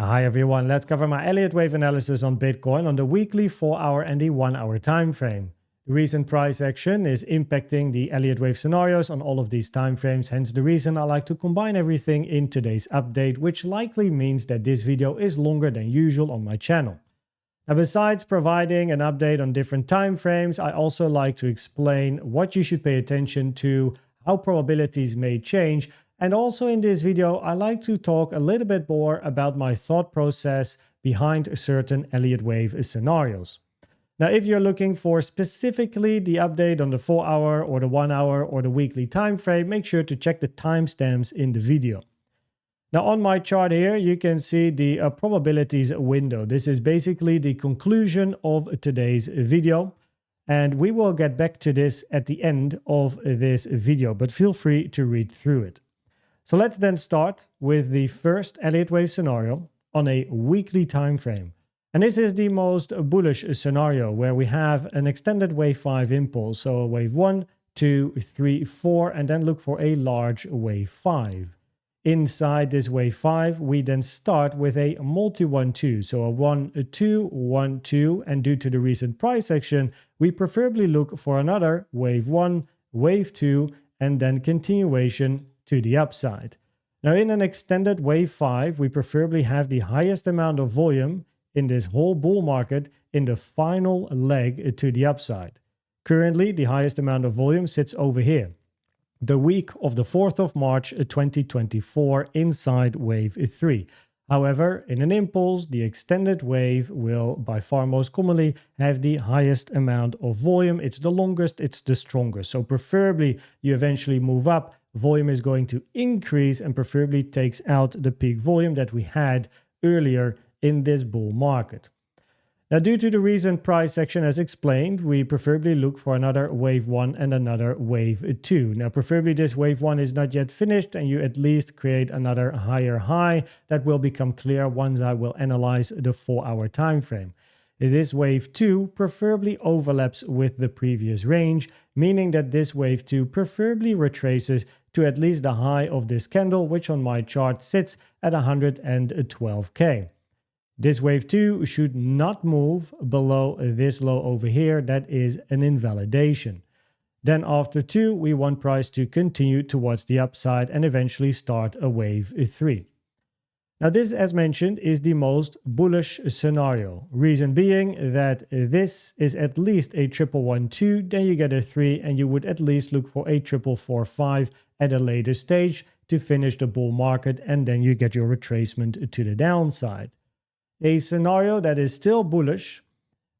Hi everyone, let's cover my Elliott Wave analysis on Bitcoin on the weekly, 4-hour and the 1-hour time frame. The recent price action is impacting the Elliott Wave scenarios on all of these time frames, hence the reason I like to combine everything in today's update, which likely means that this video is longer than usual on my channel. Now, besides providing an update on different time frames, I also like to explain what you should pay attention to, how probabilities may change, and also in this video, I like to talk a little bit more about my thought process behind certain Elliott Wave scenarios. Now, if you're looking for specifically the update on the 4-hour or the 1-hour or the weekly time frame, make sure to check the timestamps in the video. Now, on my chart here, you can see the probabilities window. This is basically the conclusion of today's video. And we will get back to this at the end of this video, but feel free to read through it. So let's then start with the first Elliott Wave scenario on a weekly time frame. And this is the most bullish scenario where we have an extended wave 5 impulse. So wave 1, 2, 3, 4, and then look for a large wave 5. Inside this wave 5, we then start with a multi-1-2. So a 1-2, 1-2, and due to the recent price action, we preferably look for another wave 1, wave 2, and then continuation to the upside. Now, in an extended wave 5, we preferably have the highest amount of volume in this whole bull market in the final leg to the upside. Currently, the highest amount of volume sits over here, the week of the 4th of March 2024 inside wave 3. However, in an impulse, the extended wave will by far most commonly have the highest amount of volume. It's the longest, it's the strongest. So preferably you eventually move up, volume is going to increase and preferably takes out the peak volume that we had earlier in this bull market. Now, due to the recent price action as explained, we preferably look for another wave 1 and another wave 2. Now, preferably this wave 1 is not yet finished and you at least create another higher high that will become clear once I will analyze the 4-hour time frame. This wave 2 preferably overlaps with the previous range, meaning that this wave 2 preferably retraces to at least the high of this candle, which on my chart sits at 112K. This wave 2 should not move below this low over here. That is an invalidation. Then after 2, we want price to continue towards the upside and eventually start a wave 3. Now, this, as mentioned, is the most bullish scenario. Reason being that this is at least a 1-1-1-2, then you get a 3, and you would at least look for a 4-4-5 at a later stage to finish the bull market, and then you get your retracement to the downside. A scenario that is still bullish,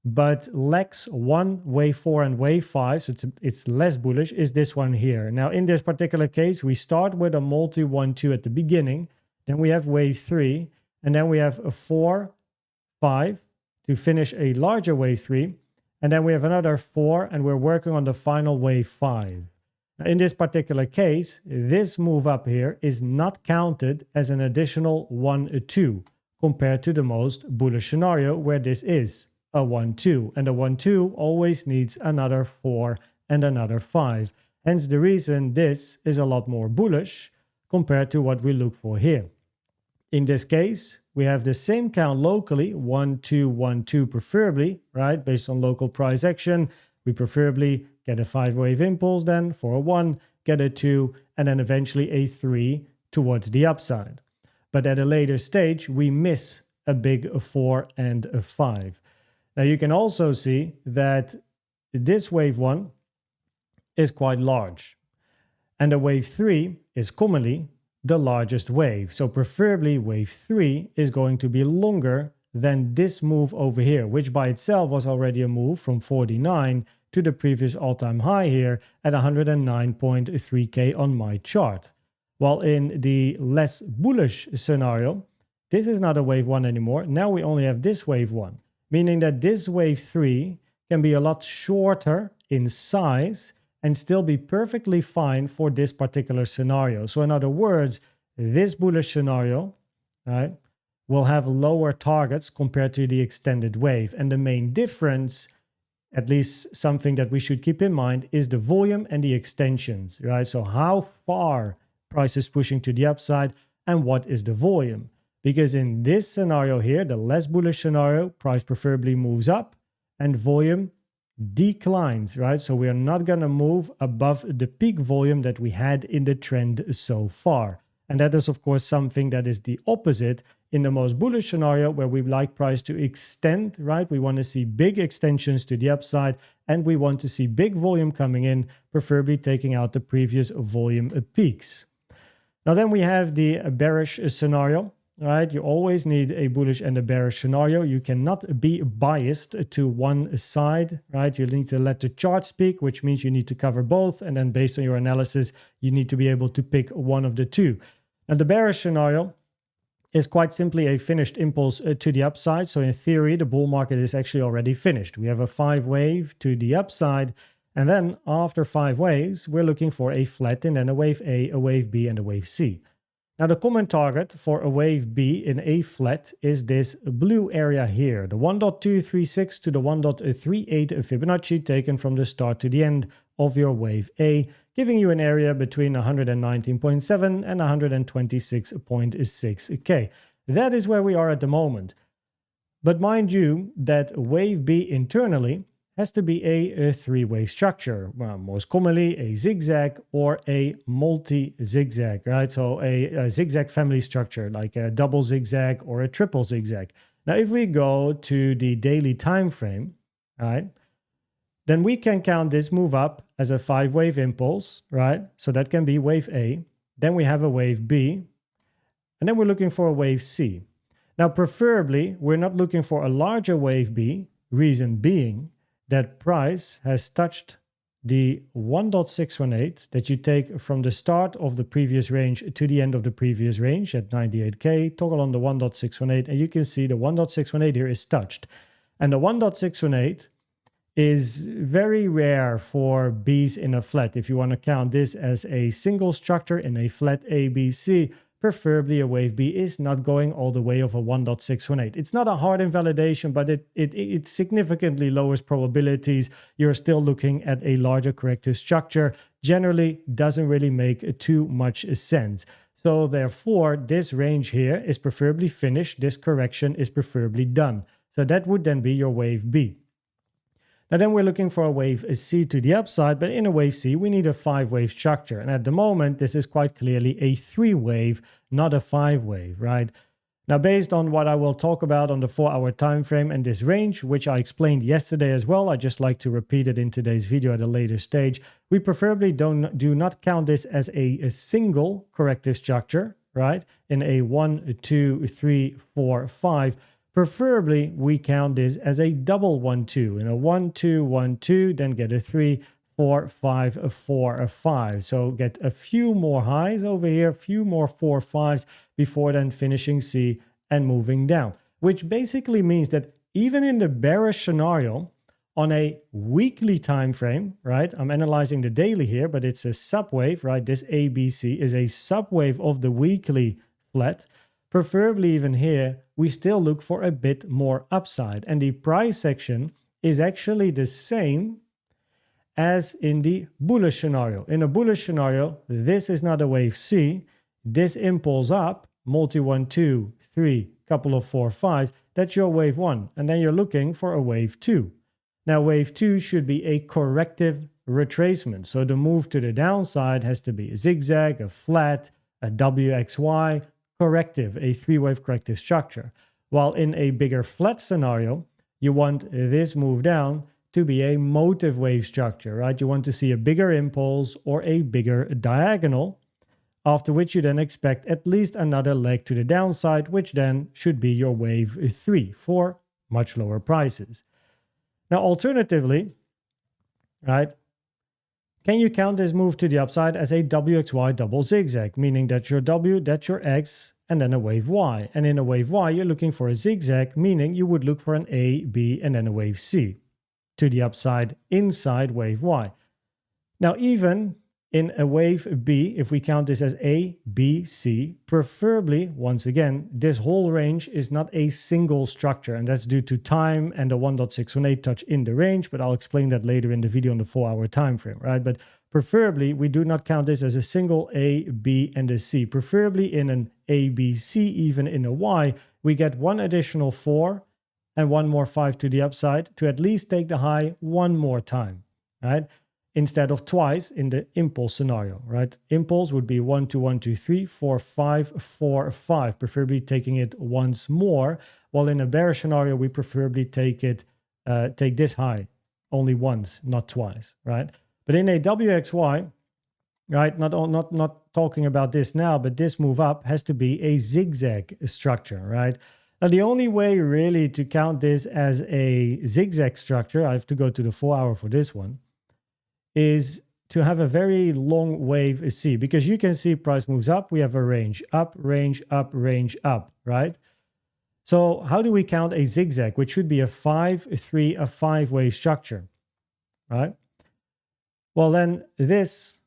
but lacks one wave 4 and wave 5, so it's less bullish, is this one here. Now, in this particular case, we start with a multi-1-2 at the beginning. Then we have wave 3, and then we have a 4, 5 to finish a larger wave 3, and then we have another 4, and we're working on the final wave 5. Now, in this particular case, this move up here is not counted as an additional 1-2 compared to the most bullish scenario where this is a 1-2, and a 1-2 always needs another 4 and another 5. Hence the reason this is a lot more bullish compared to what we look for here. In this case, we have the same count locally, 1-2, 1-2 preferably, right? Based on local price action, we preferably get a 5-wave impulse then for a 1, get a 2, and then eventually a 3 towards the upside. But at a later stage, we miss a big 4 and a 5. Now you can also see that this wave 1 is quite large, and a wave 3 is commonly the largest wave. So preferably wave 3 is going to be longer than this move over here, which by itself was already a move from 49 to the previous all-time high here at 109.3K on my chart. While in the less bullish scenario, this is not a wave 1 anymore. Now we only have this wave 1, meaning that this wave 3 can be a lot shorter in size and still be perfectly fine for this particular scenario. So in other words, this bullish scenario, right, will have lower targets compared to the extended wave. And the main difference, at least something that we should keep in mind, is the volume and the extensions, right? So how far price is pushing to the upside and what is the volume. Because in this scenario here, the less bullish scenario, price preferably moves up and volume declines, right? So we are not going to move above the peak volume that we had in the trend so far. And that is, of course, something that is the opposite in the most bullish scenario, where we like price to extend, right? We want to see big extensions to the upside, and we want to see big volume coming in, preferably taking out the previous volume peaks. Now then we have the bearish scenario, right? You always need a bullish and a bearish scenario. You cannot be biased to one side, right? You need to let the chart speak, which means you need to cover both. And then based on your analysis, you need to be able to pick one of the two. And the bearish scenario is quite simply a finished impulse to the upside. So in theory, the bull market is actually already finished. We have a 5-wave to the upside. And then after 5 waves, we're looking for a flat and then a wave A, a wave B, and a wave C. Now the common target for a wave B in a flat is this blue area here, the 1.236 to the 1.38 Fibonacci taken from the start to the end of your wave A, giving you an area between 119.7 and 126.6K. That is where we are at the moment. But mind you that wave B internally has to be a 3-wave structure, well, most commonly a zigzag or a multi-zigzag, right? So a zigzag family structure, like a double zigzag or a triple zigzag. Now, if we go to the daily time frame, right, then we can count this move up as a 5-wave impulse, right? So that can be wave A. Then we have a wave B, and then we're looking for a wave C. Now, preferably, we're not looking for a larger wave B, reason being that price has touched the 1.618 that you take from the start of the previous range to the end of the previous range at 98K. Toggle on the 1.618 and you can see the 1.618 here is touched. And the 1.618 is very rare for Bs in a flat. If you want to count this as a single structure in a flat ABC, preferably a wave B is not going all the way of a 1.618. It's not a hard invalidation, but it significantly lowers probabilities. You're still looking at a larger corrective structure. Generally, doesn't really make too much sense. So therefore, this range here is preferably finished. This correction is preferably done. So that would then be your wave B. Now then we're looking for a wave C to the upside, but in a wave C, we need a 5-wave structure. And at the moment, this is quite clearly a 3-wave, not a 5-wave, right? Now, based on what I will talk about on the 4-hour time frame and this range, which I explained yesterday as well, I just like to repeat it in today's video at a later stage. We preferably do not count this as a single corrective structure, right? In a 1, 2, 3, 4, 5. Preferably, we count this as a double 1-2. In a 1-2, 1-2, then get a 3, 4, 5, 4, 5. So get a few more highs over here, a few more 4, 5s before then finishing C and moving down. Which basically means that even in the bearish scenario, on a weekly time frame, right? I'm analyzing the daily here, but it's a subwave, right? This ABC is a subwave of the weekly flat. Preferably even here, we still look for a bit more upside. And the price section is actually the same as in the bullish scenario. In a bullish scenario, this is not a wave C. This impulse up, multi 1, 2, 3, couple of 4, 5, that's your wave 1. And then you're looking for a wave 2. Now, wave 2 should be a corrective retracement. So the move to the downside has to be a zigzag, a flat, a WXY, corrective, a 3-wave corrective structure. While in a bigger flat scenario, you want this move down to be a motive wave structure, right? You want to see a bigger impulse or a bigger diagonal, after which you then expect at least another leg to the downside, which then should be your wave 3 for much lower prices. Now, alternatively, right, can you count this move to the upside as a WXY double zigzag, meaning that your W, that's your X, and then a wave Y. And in a wave Y, you're looking for a zigzag, meaning you would look for an A, B, and then a wave C to the upside inside wave Y. Now, even in a wave B, if we count this as A, B, C, preferably, once again, this whole range is not a single structure, and that's due to time and the 1.618 touch in the range, but I'll explain that later in the video on the 4-hour time frame, right? But preferably we do not count this as a single A, B, and a C. Preferably in an A, B, C, even in a Y, we get one additional 4 and one more 5 to the upside to at least take the high one more time, right? Instead of twice in the impulse scenario, right? Impulse would be 1, 2, 1, 2, 3, 4, 5, 4, 5, preferably taking it once more. While in a bearish scenario, we preferably take this high only once, not twice, right? But in a WXY, right, not talking about this now, but this move up has to be a zigzag structure, right? Now, the only way really to count this as a zigzag structure, I have to go to the 4 hour for this one, is to have a very long wave C, because you can see price moves up, we have a range up, range up, range up, right? So how do we count a zigzag, which should be a 5, a 3, a 5 wave structure, right? Well, then this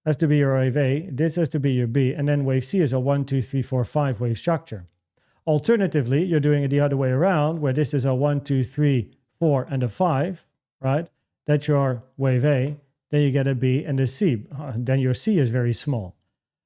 has to be your wave A, this has to be your B, and then wave C is a 1, 2, 3, 4, 5 wave structure. Alternatively, you're doing it the other way around, where this is a 1, 2, 3, 4, and a 5, right? That's your wave A. Then you get a B and a C. Then your C is very small,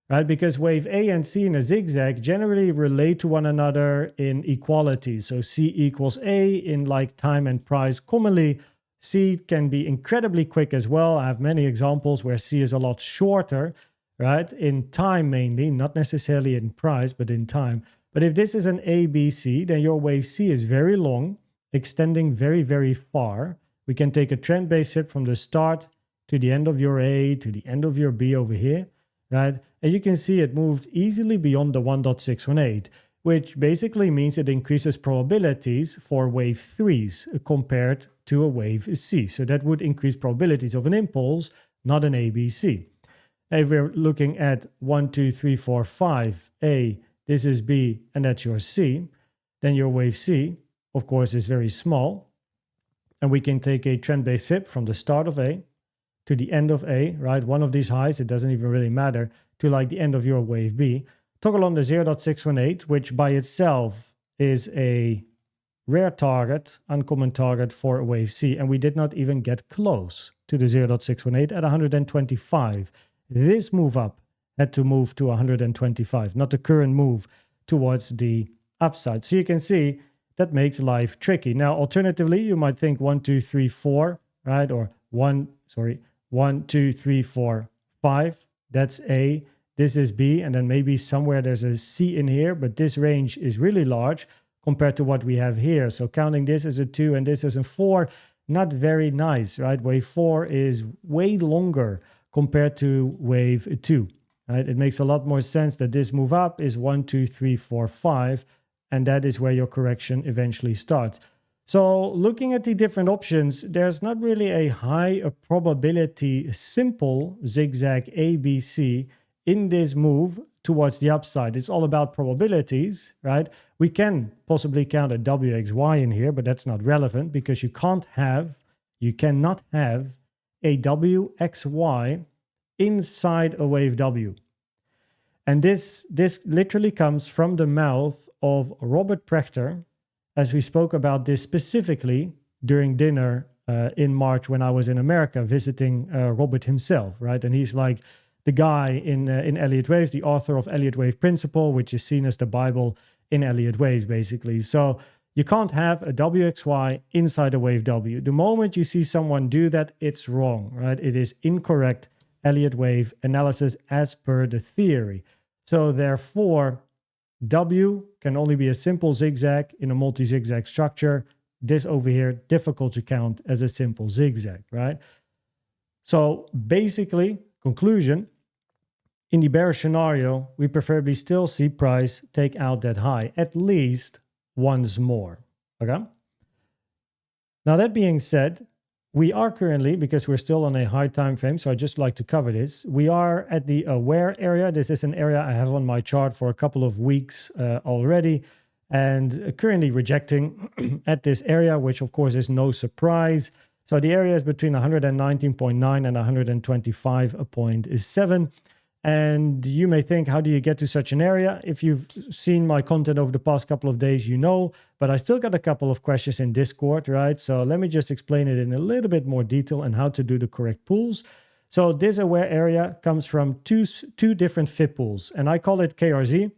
right? Because wave A and C in a zigzag generally relate to one another in equality. So C equals A in like time and price. Commonly, C can be incredibly quick as well. I have many examples where C is a lot shorter, right? In time mainly, not necessarily in price, but in time. But if this is an ABC, then your wave C is very long, extending very, very far. We can take a trend-based fib from the start to the end of your A, to the end of your B over here, right? And you can see it moved easily beyond the 1.618, which basically means it increases probabilities for wave 3s compared to a wave C. So that would increase probabilities of an impulse, not an ABC. If we're looking at 1, 2, 3, 4, 5, A, this is B, and that's your C, then your wave C, of course, is very small. And we can take a trend-based fib from the start of A to the end of A, right? One of these highs, it doesn't even really matter, to like the end of your wave B. Toggle on the 0.618, which by itself is a rare target, uncommon target for a wave C. And we did not even get close to the 0.618 at 125. This move up had to move to 125, not the current move towards the upside. So you can see that makes life tricky. Now, alternatively, you might think 1, 2, 3, 4, right? Or 1, 2, 3, 4, 5. That's A. This is B. And then maybe somewhere there's a C in here. But this range is really large compared to what we have here. So counting this as a 2 and this as a 4, not very nice, right? Wave 4 is way longer compared to wave 2, right? It makes a lot more sense that this move up is 1, 2, 3, 4, 5. And that is where your correction eventually starts. So looking at the different options, there's not really a high probability simple zigzag ABC in this move towards the upside. It's all about probabilities, right? We can possibly count a WXY in here, but that's not relevant because you cannot have a WXY inside a wave W. And this literally comes from the mouth of Robert Prechter, as we spoke about this specifically during dinner in March when I was in America visiting Robert himself, right? And he's like the guy in Elliott Waves, the author of Elliott Wave Principle, which is seen as the Bible in Elliott Waves, basically. So you can't have a WXY inside a wave W. The moment you see someone do that, it's wrong, right? It is incorrect Elliott Wave analysis as per the theory. So therefore, W can only be a simple zigzag in a multi-zigzag structure. This over here, difficult to count as a simple zigzag, right? So basically, conclusion, in the bearish scenario, we preferably still see price take out that high at least once more, okay? Now that being said, we are currently, because we're still on a high time frame, so I just like to cover this. We are at the aware area. This is an area I have on my chart for a couple of weeks already, and currently rejecting at this area, which of course is no surprise. So the area is between 119.9 and 125.7. And you may think, how do you get to such an area? If you've seen my content over the past couple of days, you know, but I still got a couple of questions in Discord, right? So let me just explain it in a little bit more detail and how to do the correct pools. So this aware area comes from two different fib pools, and I call it KRZ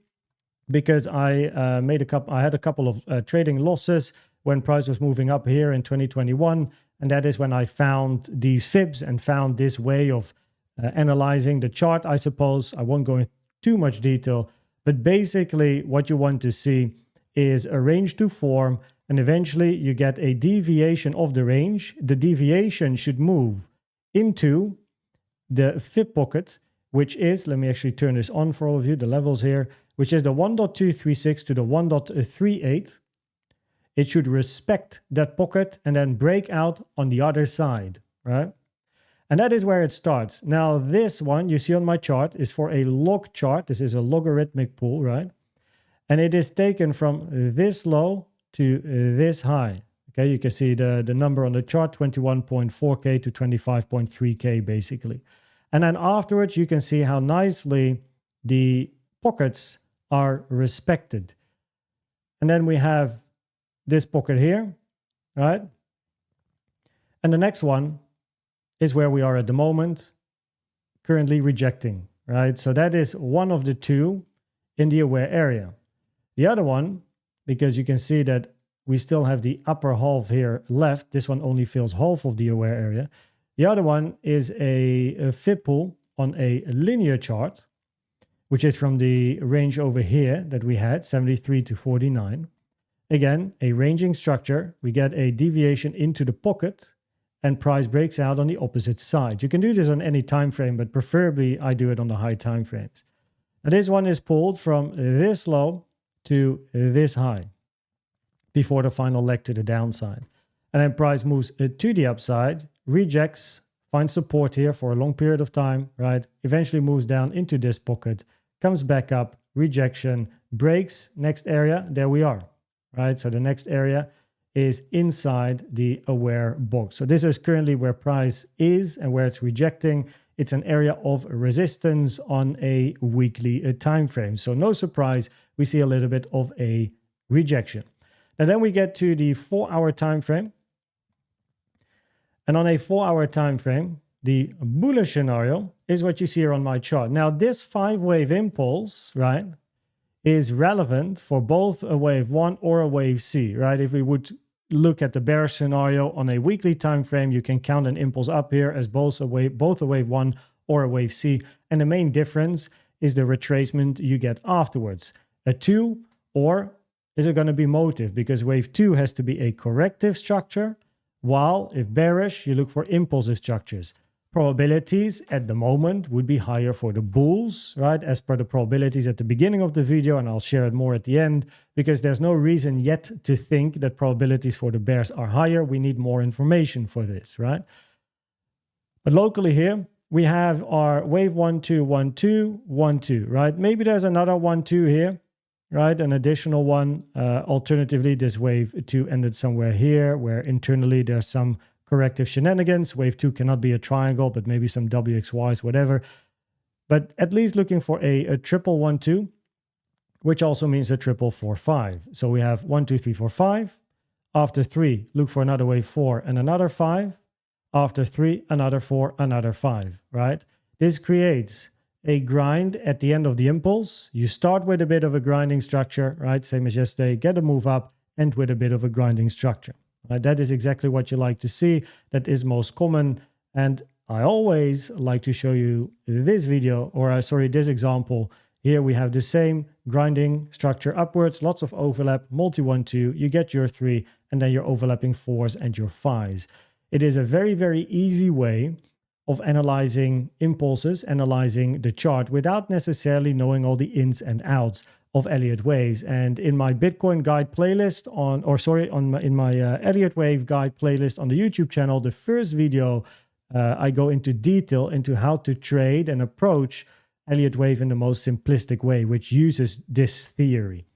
because I had a couple of trading losses when price was moving up here in 2021, and that is when I found these fibs and found this way of analyzing the chart, I suppose. I won't go into too much detail, but basically what you want to see is a range to form, and eventually you get a deviation of the range. The deviation should move into the fib pocket, which is, let me actually turn this on for all of you, the levels here, which is the 1.236 to the 1.38. It should respect that pocket and then break out on the other side, right? And that is where it starts. Now, this one you see on my chart is for a log chart. This is a logarithmic pool, right? And it is taken from this low to this high. Okay, you can see the number on the chart, 21.4K to 25.3K, basically. And then afterwards, you can see how nicely the pockets are respected. And then we have this pocket here, right? And the next one is where we are at the moment, currently rejecting, right? So that is one of the two in the aware area. The other one, because you can see that we still have the upper half here left, this one only fills half of the aware area. The other one is a fib pool on a linear chart, which is from the range over here that we had, 73 to 49. Again, a ranging structure. We get a deviation into the pocket and price breaks out on the opposite side. You can do this on any time frame, but preferably I do it on the high time frames. Now this one is pulled from this low to this high before the final leg to the downside. And then price moves to the upside, rejects, finds support here for a long period of time, right? Eventually moves down into this pocket, comes back up, rejection, breaks, next area, there we are, right? So the next area is inside the aware box. So this is currently where price is and where it's rejecting. It's an area of resistance on a weekly time frame. So no surprise, we see a little bit of a rejection. And then we get to the 4-hour time frame. And on a 4-hour time frame, the bullish scenario is what you see here on my chart. Now this 5-wave impulse, right, is relevant for both a wave 1 or a wave C, right? If we would look at the bearish scenario on a weekly time frame, you can count an impulse up here as both a wave 1 or a wave C. And the main difference is the retracement you get afterwards. A 2, or is it going to be motive? Because wave 2 has to be a corrective structure, while if bearish, you look for impulsive structures. Probabilities at the moment would be higher for the bulls, right? As per the probabilities at the beginning of the video, and I'll share it more at the end, because there's no reason yet to think that probabilities for the bears are higher. We need more information for this, right? But locally here, we have our wave 1, 2, 1, 2, 1, 2, right? Maybe there's another 1, 2 here, right? An additional one. Alternatively, this wave 2 ended somewhere here, where internally there's some corrective shenanigans. Wave 2 cannot be a triangle, but maybe some WXYs, whatever. But at least looking for a triple 1, 2, which also means a triple 4, 5. So we have 1, 2, 3, 4, 5. After 3, look for another wave 4 and another 5. After 3, another 4, another 5, right? This creates a grind at the end of the impulse. You start with a bit of a grinding structure, right? Same as yesterday, get a move up, end with a bit of a grinding structure. That is exactly what you like to see. That is most common. And I always like to show you this video, or this example. Here we have the same grinding structure upwards, lots of overlap, multi 1, 2, you get your 3, and then your overlapping 4s and your 5s. It is a very, very easy way of analyzing impulses, analyzing the chart without necessarily knowing all the ins and outs of Elliott Waves. And in my Bitcoin guide playlist in my Elliott Wave guide playlist on the YouTube channel, the first video, I go into detail into how to trade and approach Elliott Wave in the most simplistic way, which uses this theory.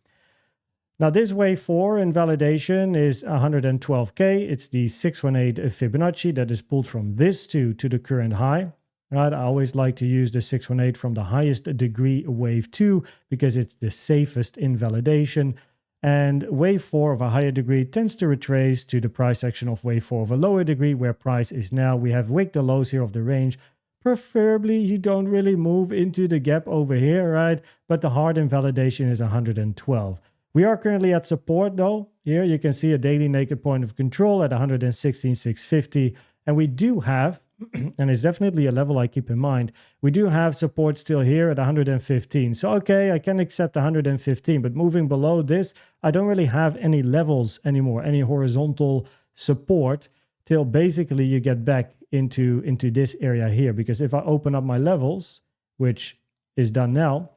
Now this wave 4 in validation is 112K. It's the 618 Fibonacci that is pulled from this to the current high. Right? I always like to use the 618 from the highest degree wave 2 because it's the safest in validation. And wave 4 of a higher degree tends to retrace to the price action of wave 4 of a lower degree, where price is now. We have wicked the lows here of the range. Preferably, you don't really move into the gap over here, right? But the hard invalidation is 112. We are currently at support though. Here you can see a daily naked point of control at 116,650. And we do have, and it's definitely a level I keep in mind, we do have support still here at 115. So okay, I can accept 115, but moving below this, I don't really have any levels anymore, any horizontal support till basically you get back into this area here. Because if I open up my levels, which is done now,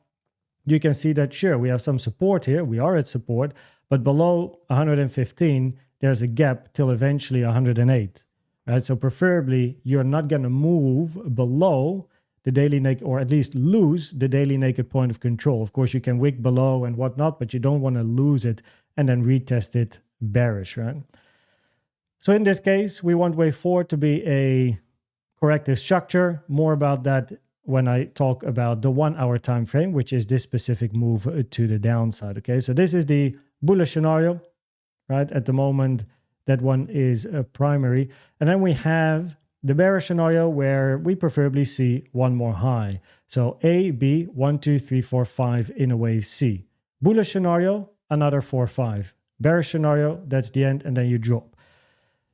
you can see that sure, we have some support here, we are at support, but below 115, there's a gap till eventually 108. Right? So preferably, you're not going to move below the daily naked, or at least lose the daily naked point of control. Of course, you can wick below and whatnot, but you don't want to lose it and then retest it bearish, right? So in this case, we want wave 4 to be a corrective structure. More about that when I talk about the 1 hour time frame, which is this specific move to the downside. Okay, so this is the bullish scenario, right? At the moment, that one is a primary. And then we have the bearish scenario where we preferably see one more high. So A, B, 1, 2, 3, 4, 5 in a wave C. Bullish scenario, another 4, 5. Bearish scenario, that's the end, and then you drop.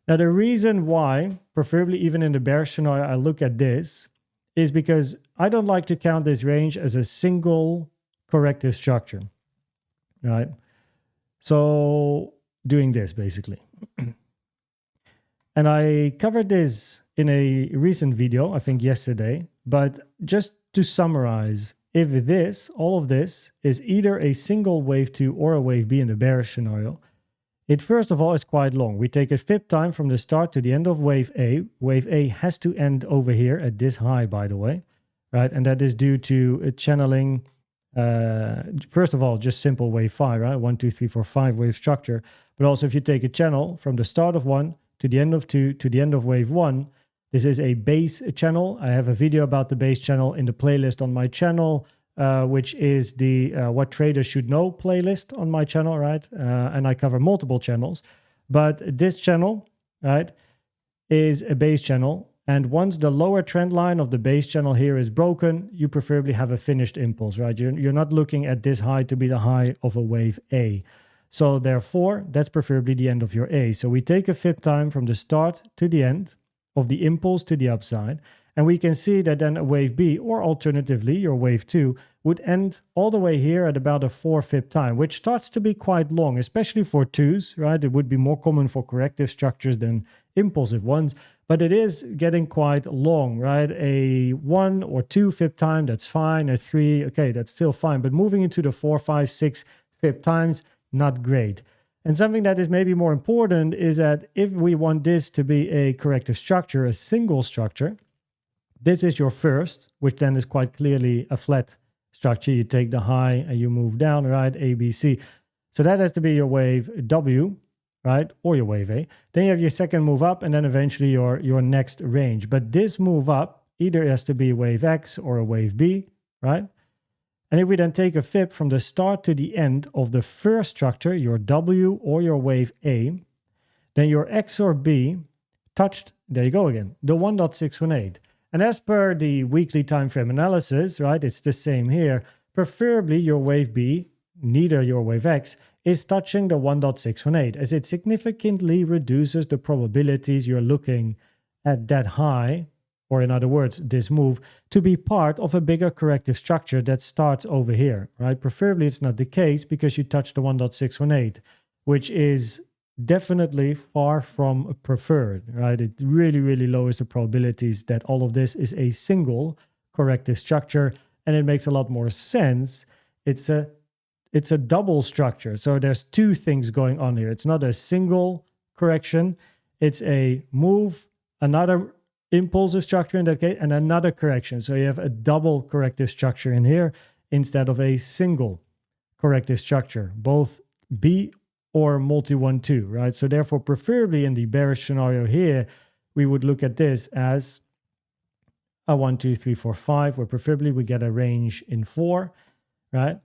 Now, the reason why, preferably even in the bearish scenario, I look at this is because I don't like to count this range as a single corrective structure, right? So doing this basically. And I covered this in a recent video, I think yesterday, but just to summarize, if this, all of this, is either a single wave 2 or a wave B in the bearish scenario, it first of all is quite long. We take a fib time from the start to the end of wave A. Wave A has to end over here at this high, by the way, right? And that is due to a channeling, first of all, just simple wave 5, right? 1, 2, 3, 4, 5 wave structure. But also if you take a channel from the start of 1 to the end of 2 to the end of wave 1, this is a base channel. I have a video about the base channel in the playlist on my channel, which is the What Traders Should Know playlist on my channel, right? And I cover multiple channels. But this channel, right, is a base channel. And once the lower trend line of the base channel here is broken, you preferably have a finished impulse, right? You're not looking at this high to be the high of a wave A. So therefore, that's preferably the end of your A. So we take a fib time from the start to the end of the impulse to the upside. And we can see that then a wave B, or alternatively your wave 2, would end all the way here at about a 4 fib time, which starts to be quite long, especially for 2s, right? It would be more common for corrective structures than impulsive ones, but it is getting quite long, right? A 1 or 2 fib time, that's fine. A 3, okay, that's still fine. But moving into the 4, 5, 6 fib times, not great. And something that is maybe more important is that if we want this to be a corrective structure, a single structure, this is your first, which then is quite clearly a flat structure. You take the high and you move down, right? A, B, C. So that has to be your wave W, right? Or your wave A. Then you have your second move up and then eventually your next range. But this move up either has to be wave X or a wave B, right? And if we then take a fib from the start to the end of the first structure, your W or your wave A, then your X or B touched, there you go again, the 1.618. And as per the weekly time frame analysis, right, it's the same here. Preferably your wave B, neither your wave X, is touching the 1.618 as it significantly reduces the probabilities you're looking at that high, or in other words, this move, to be part of a bigger corrective structure that starts over here, right? Preferably it's not the case because you touch the 1.618, which is definitely far from preferred, right? It really, really lowers the probabilities that all of this is a single corrective structure, and it makes a lot more sense. It's a double structure. So there's two things going on here. It's not a single correction. It's a move, another impulsive structure in that case, and another correction. So you have a double corrective structure in here instead of a single corrective structure, both B or multi 1-2, right? So therefore, preferably in the bearish scenario here, we would look at this as a 1, 2, 3, 4, 5, where preferably we get a range in 4, right?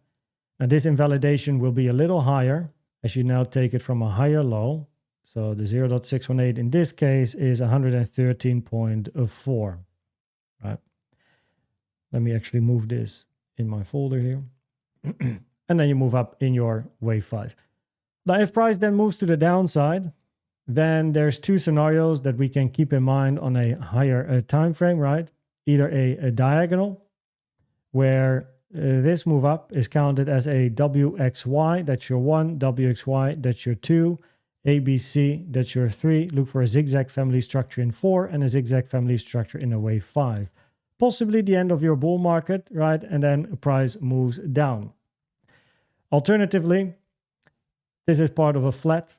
Now this invalidation will be a little higher as you now take it from a higher low. So the 0.618 in this case is 113.4, right? Let me actually move this in my folder here. And then you move up in your wave 5. Now, if price then moves to the downside, then there's two scenarios that we can keep in mind on a higher time frame, right? Either a diagonal, where this move up is counted as a WXY, that's your 1, WXY, that's your 2, ABC, that's your 3. Look for a zigzag family structure in 4 and a zigzag family structure in a wave 5. Possibly the end of your bull market, right? And then price moves down. Alternatively, this is part of a flat,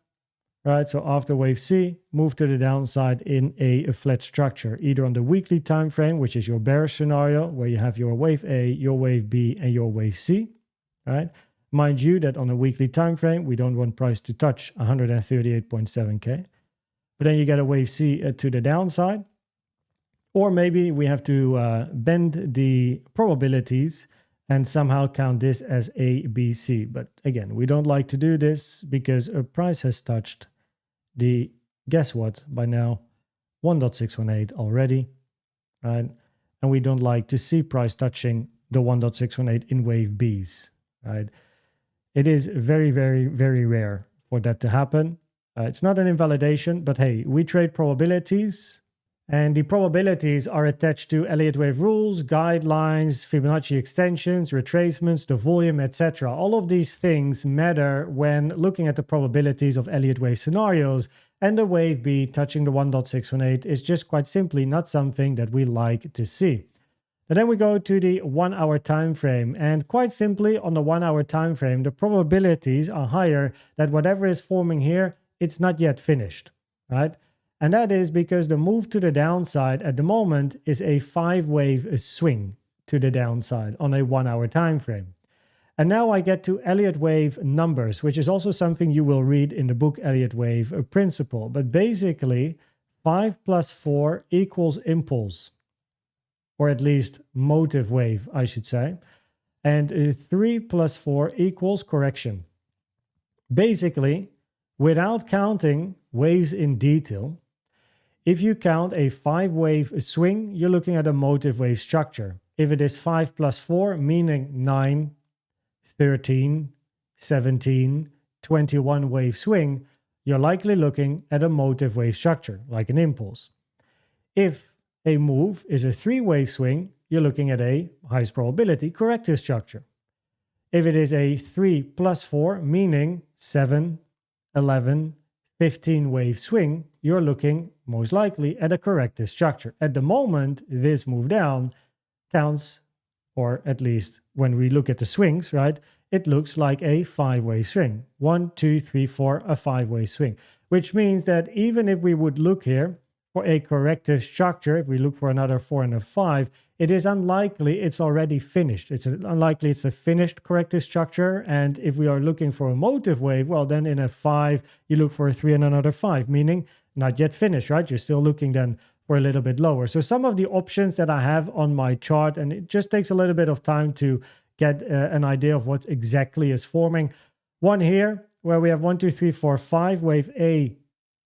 right? So after wave C, move to the downside in a flat structure, either on the weekly time frame, which is your bearish scenario, where you have your wave A, your wave B, and your wave C, right? Mind you that on a weekly time frame, we don't want price to touch 138.7K. But then you get a wave C to the downside. Or maybe we have to bend the probabilities and somehow count this as A, B, C. But again, we don't like to do this because a price has touched the, guess what, by now, 1.618 already, right? And we don't like to see price touching the 1.618 in wave Bs, right? It is very, very, very rare for that to happen. It's not an invalidation, but hey, we trade probabilities, and the probabilities are attached to Elliott Wave rules, guidelines, Fibonacci extensions, retracements, the volume, etc. All of these things matter when looking at the probabilities of Elliott Wave scenarios, and the wave B touching the 1.618 is just quite simply not something that we like to see. And then we go to the 1 hour time frame, and quite simply on the 1 hour time frame, the probabilities are higher that whatever is forming here, it's not yet finished, right? And that is because the move to the downside at the moment is a 5-wave swing to the downside on a 1 hour time frame. And now I get to Elliott Wave numbers, which is also something you will read in the book Elliott Wave Principle. But basically, 5 plus 4 equals impulse, or at least motive wave, I should say. And 3 plus 4 equals correction. Basically, without counting waves in detail, if you count a 5-wave swing, you're looking at a motive wave structure. If it is 5 plus 4, meaning 9, 13, 17, 21 wave swing, you're likely looking at a motive wave structure, like an impulse. If a move is a 3-wave swing, you're looking at a highest probability corrective structure. If it is a 3 plus 4, meaning 7, 11, 15 wave swing, you're looking most likely at a corrective structure. At the moment, this move down counts, or at least when we look at the swings, right, it looks like a 5-wave swing. 1, 2, 3, 4, a 5-wave swing. Which means that even if we would look here for a corrective structure, if we look for another 4 and a 5, it is unlikely it's already finished. It's unlikely it's a finished corrective structure. And if we are looking for a motive wave, well, then in a 5, you look for a 3 and another 5, meaning not yet finished, right? You're still looking then for a little bit lower. So some of the options that I have on my chart, and it just takes a little bit of time to get an idea of what exactly is forming. One here, where we have 1, 2, 3, 4, 5, wave A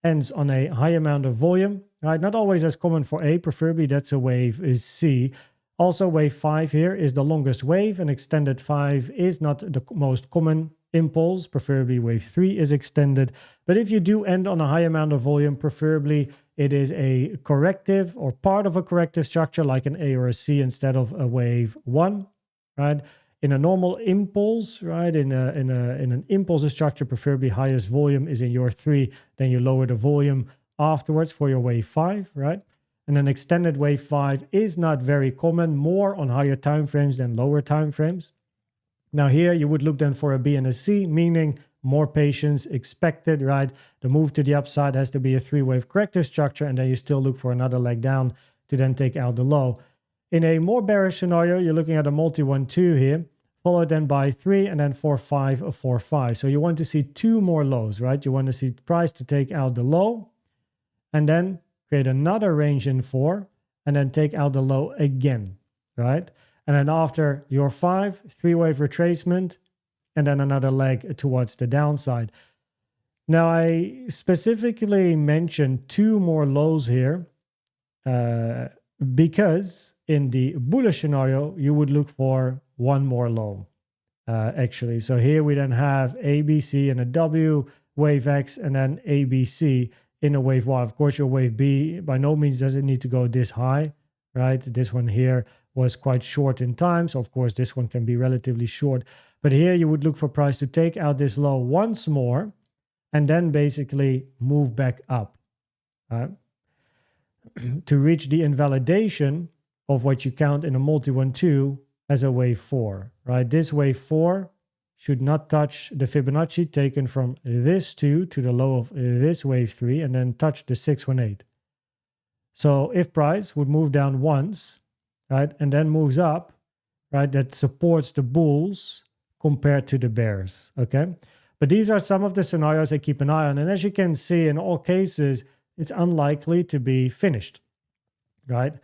ends on a high amount of volume, right? Not always as common for A, preferably that's a wave is C. Also, wave 5 here is the longest wave, and extended 5 is not the most common impulse, preferably wave 3 is extended. But if you do end on a high amount of volume, preferably it is a corrective or part of a corrective structure like an A or a C instead of a wave 1, right? In a normal impulse, right, in an impulse structure, preferably highest volume is in your 3, then you lower the volume afterwards for your wave 5, right? And an extended wave 5 is not very common, more on higher time frames than lower time frames. Now here you would look then for a B and a C, meaning more patience expected, right? The move to the upside has to be a 3-wave corrective structure, and then you still look for another leg down to then take out the low. In a more bearish scenario, you're looking at a multi 1-2 here, followed then by 3 and then 4-5, a 4-5. So you want to see 2 more lows, right? You want to see price to take out the low and then create another range in 4 and then take out the low again, right? And then after your 5, 3-wave retracement and then another leg towards the downside. Now I specifically mentioned 2 more lows here because in the bullish scenario, you would look for one more low, actually. So here we then have ABC and a W, wave X, and then ABC in a wave Y. Of course, your wave B by no means does it need to go this high, right? This one here was quite short in time. So of course, this one can be relatively short. But here you would look for price to take out this low once more and then basically move back up to reach the invalidation of what you count in a multi-1-2 as a wave 4, right? This wave 4 should not touch the Fibonacci taken from this 2 to the low of this wave 3 and then touch the 618. So if price would move down once, right, and then moves up, right, that supports the bulls compared to the bears, okay? But these are some of the scenarios I keep an eye on. And as you can see, in all cases, it's unlikely to be finished, right?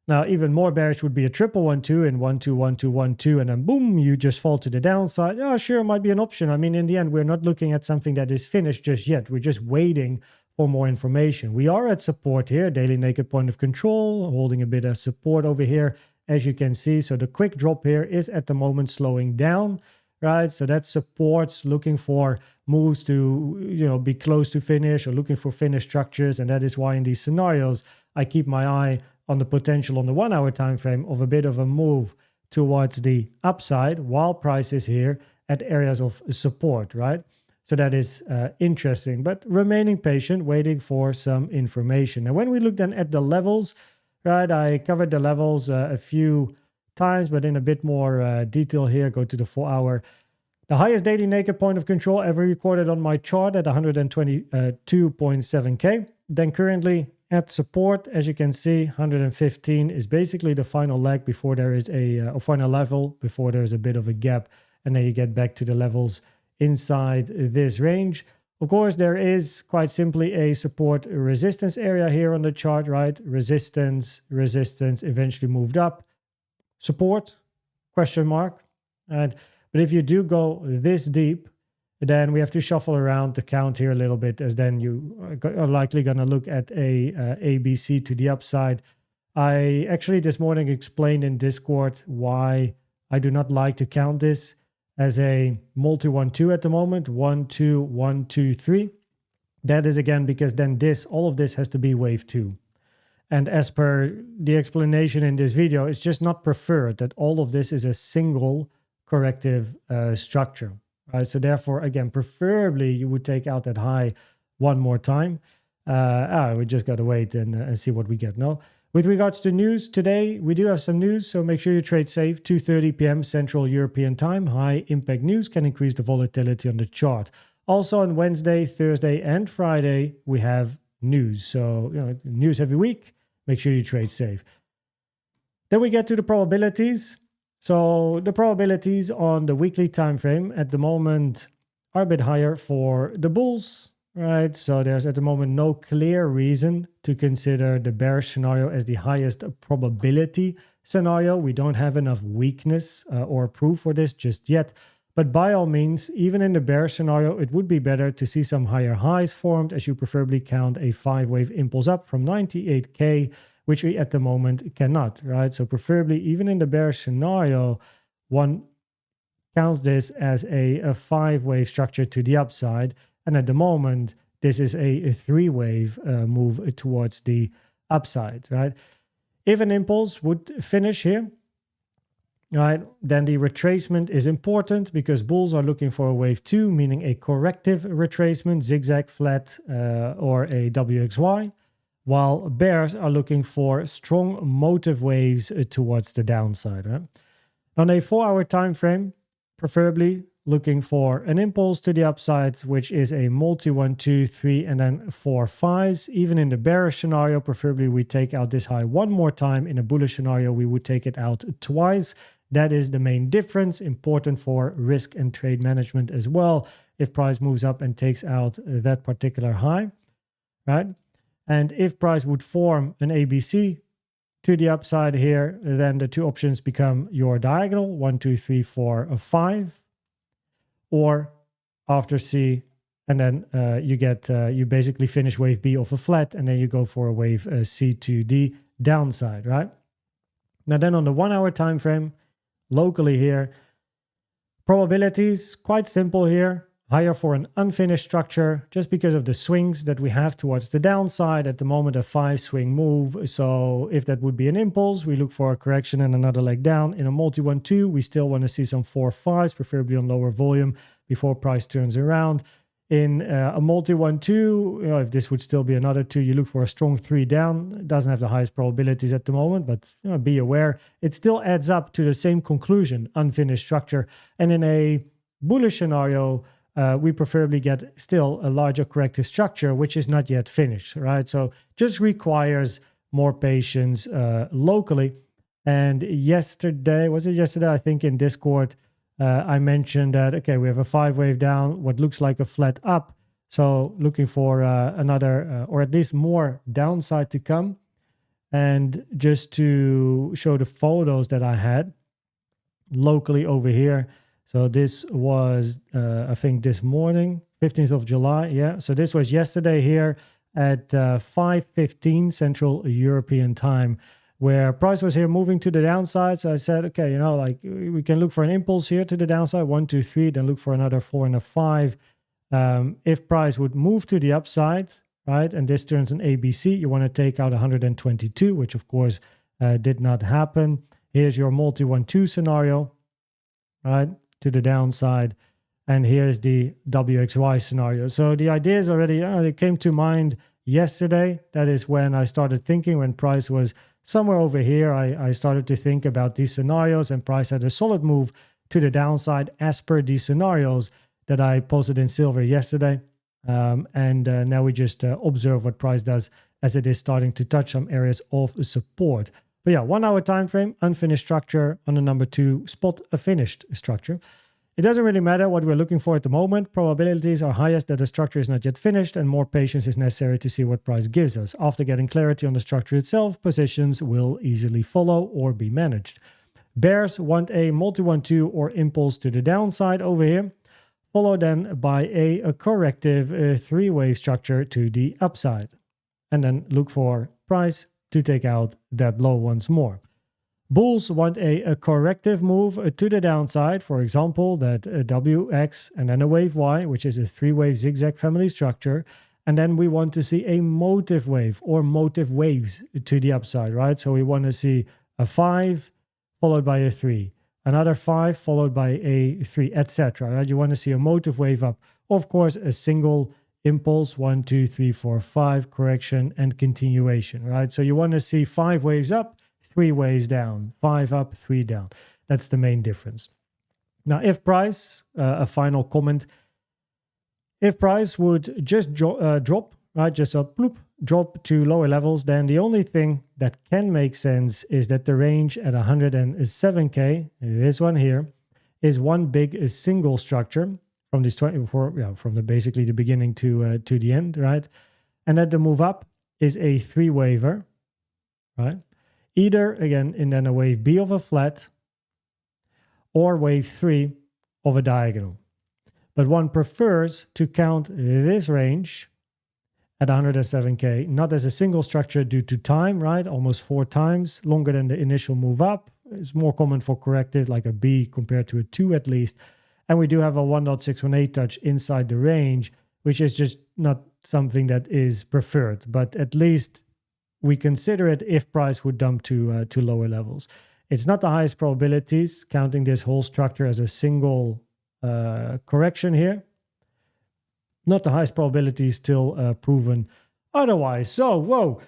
Now, even more bearish would be a triple 1-2 and 1-2, 1-2, 1-2, and then boom, you just fall to the downside. Yeah, sure, might be an option. I mean, in the end, we're not looking at something that is finished just yet. We're just waiting for more information. We are at support here, daily naked point of control, holding a bit of support over here, as you can see. So the quick drop here is at the moment slowing down, right? So that supports looking for moves to, be close to finish or looking for finished structures. And that is why in these scenarios, I keep my eye on the potential on the 1 hour time frame of a bit of a move towards the upside while price is here at areas of support, right? So that is interesting, but remaining patient, waiting for some information. And when we look then at the levels, right, I covered the levels a few times, but in a bit more detail here, go to the 4 hour. The highest daily naked point of control ever recorded on my chart at 122.7K. Then currently at support, as you can see, 115 is basically the final leg before there is a final level, before there is a bit of a gap, and then you get back to the levels inside this range. Of course, there is quite simply a support resistance area here on the chart, right? Resistance, eventually moved up. Support, question mark. But if you do go this deep, then we have to shuffle around the count here a little bit, as then you are likely going to look at a ABC to the upside. I actually this morning explained in Discord why I do not like to count this as a multi-1-2 at the moment, 1-2, 1-2, 3. That is again because then all of this has to be wave 2. And as per the explanation in this video, it's just not preferred that all of this is a single corrective structure, right? So therefore, again, preferably you would take out that high one more time. We just got to wait and see what we get. No. With regards to news, today we do have some news, so make sure you trade safe. 2:30 p.m. Central European Time. High impact news can increase the volatility on the chart. Also on Wednesday, Thursday, and Friday, we have news. So, news every week. Make sure you trade safe. Then we get to the probabilities. So the probabilities on the weekly time frame at the moment are a bit higher for the bulls, right? So there's at the moment no clear reason to consider the bearish scenario as the highest probability scenario. We don't have enough weakness or proof for this just yet. But by all means, even in the bearish scenario, it would be better to see some higher highs formed, as you preferably count a 5-wave impulse up from 98K, which we at the moment cannot, right? So preferably, even in the bearish scenario, one counts this as a 5-wave structure to the upside. And at the moment, this is a 3-wave move towards the upside, right? If an impulse would finish here, right, then the retracement is important because bulls are looking for a wave 2, meaning a corrective retracement, zigzag flat or a WXY, while bears are looking for strong motive waves towards the downside. Right? On a 4-hour time frame, preferably looking for an impulse to the upside, which is a multi 1, 2, 3, and then 4 5s. Even in the bearish scenario, preferably we take out this high one more time. In a bullish scenario, we would take it out twice. That is the main difference, important for risk and trade management as well. If price moves up and takes out that particular high, right? And if price would form an ABC to the upside here, then the two options become your diagonal, 1, 2, 3, 4, 5, or after C, and then you basically finish wave B off a flat, and then you go for a wave C to D downside, right? Now then on the 1 hour time frame, locally here, probabilities, quite simple here. Higher for an unfinished structure just because of the swings that we have towards the downside. At the moment, a 5 swing move. So if that would be an impulse, we look for a correction and another leg down. In a multi 1-2, we still want to see some 4-5s, preferably on lower volume before price turns around. In a multi 1-2, if this would still be another 2, you look for a strong 3 down. It doesn't have the highest probabilities at the moment, but be aware. It still adds up to the same conclusion, unfinished structure. And in a bullish scenario, we preferably get still a larger corrective structure, which is not yet finished, right? So just requires more patience locally. And yesterday, I think in Discord, I mentioned that, okay, we have a 5 wave down, what looks like a flat up. So looking for another, or at least more downside to come. And just to show the photos that I had locally over here. So this was, I think, this morning, 15th of July. Yeah. So this was yesterday here at 5:15 Central European time, where price was here moving to the downside. So I said, okay, like we can look for an impulse here to the downside, 1, 2, 3, then look for another 4 and a 5. If price would move to the upside, right, and this turns an ABC, you want to take out 122, which of course did not happen. Here's your multi 1-2 scenario, right, to the downside. And here's the WXY scenario. So the ideas already, it came to mind yesterday. That is when I started thinking, when price was somewhere over here, I started to think about these scenarios, and price had a solid move to the downside as per these scenarios that I posted in silver yesterday. And now we just observe what price does as it is starting to touch some areas of support. But yeah, 1 hour time frame, unfinished structure on the number 2 spot, a finished structure. It doesn't really matter what we're looking for at the moment. Probabilities are highest that the structure is not yet finished, and more patience is necessary to see what price gives us. After getting clarity on the structure itself, positions will easily follow or be managed. Bears want a multi 1-2 or impulse to the downside over here, followed then by a corrective 3-wave structure to the upside. And then look for price to take out that low once more. Bulls want a corrective move to the downside, for example, that WX and then a wave Y, which is a 3-wave zigzag family structure. And then we want to see a motive wave or motive waves to the upside, right? So we want to see a 5 followed by a 3, another 5 followed by a 3, etc. Right? You want to see a motive wave up. Of course, a single impulse, 1, 2, 3, 4, 5, correction and continuation, right? So you want to see 5 waves up, 3 waves down, 5 up, 3 down. That's the main difference. Now, if price, a final comment, if price would just drop, right, just a bloop, drop to lower levels, then the only thing that can make sense is that the range at 107K, this one here, is one big single structure from this 24, from the basically the beginning to the end, right? And that the move up is a 3-waver, right? Either, again, in then a wave B of a flat or wave 3 of a diagonal. But one prefers to count this range at 107K, not as a single structure due to time, right? Almost 4 times longer than the initial move up. It's more common for corrective, like a B compared to a 2 at least. And we do have a 1.618 touch inside the range, which is just not something that is preferred. But at least we consider it if price would dump to lower levels. It's not the highest probabilities, counting this whole structure as a single correction here. Not the highest probability, still proven otherwise. So, whoa.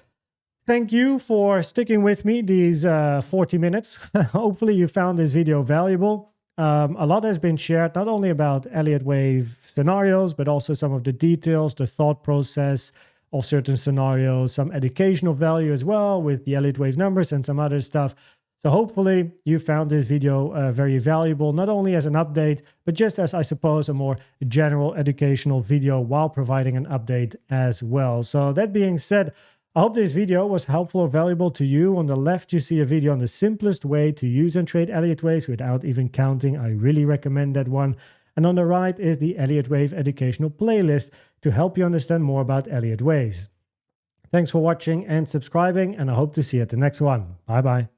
Thank you for sticking with me these 40 minutes. Hopefully you found this video valuable. A lot has been shared, not only about Elliott Wave scenarios, but also some of the details, the thought process of certain scenarios, some educational value as well with the Elliott Wave numbers and some other stuff. So hopefully you found this video very valuable, not only as an update, but just as, I suppose, a more general educational video while providing an update as well. So that being said, I hope this video was helpful or valuable to you. On the left, you see a video on the simplest way to use and trade Elliott Waves without even counting. I really recommend that one. And on the right is the Elliott Wave educational playlist to help you understand more about Elliott Waves. Thanks for watching and subscribing, and I hope to see you at the next one. Bye bye.